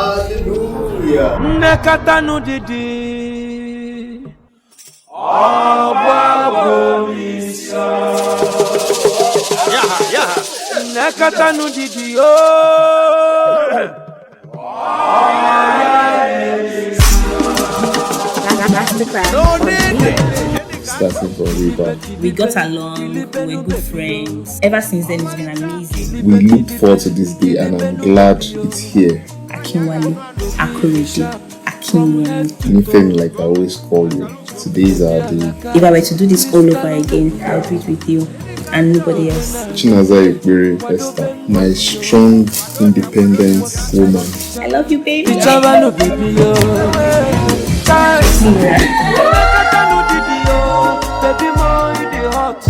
Hallelujah. Nekatanu didi. Yeah. Nekatanu didi. Starting from way back. We got along, we were good friends. Ever since then, it's been amazing. We look forward to this day and I'm glad it's here. Akinwale, Akorede, Akinwale. Anything like I always call you. Today's our day. If I were to do this all over again, I'll do it with you and nobody else. Chinaza Ekpere Esther, my strong, independent woman. I love you, baby. Ichabanu baby yo. Baby mo you the hot.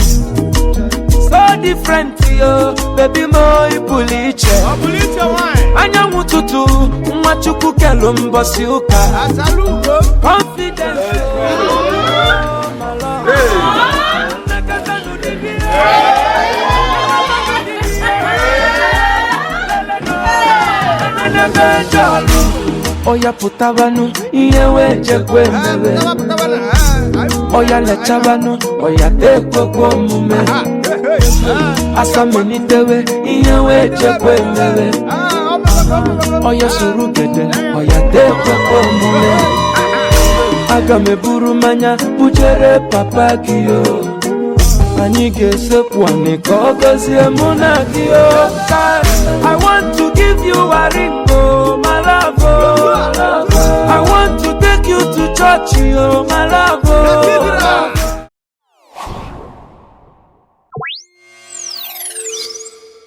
So different yo. Baby mo you puliche. Puliche wine. Anya mututu. Mwachuku kelo mbosi uka. Asalugo. Confidence. Oya putabanu, iyewe jekwe mebe. Oya lechabanu, oya tekwe kwa mume. Asa menitewe, iyewe jekwe mebe. Oya surugede, oya tekwe kwa mume. Aga meburu manya, bujere papa kiyo. Anige sepwane kogozi emuna kiyo. I want to give you a ring, oh my love, oh. I want to take you to church, oh my love,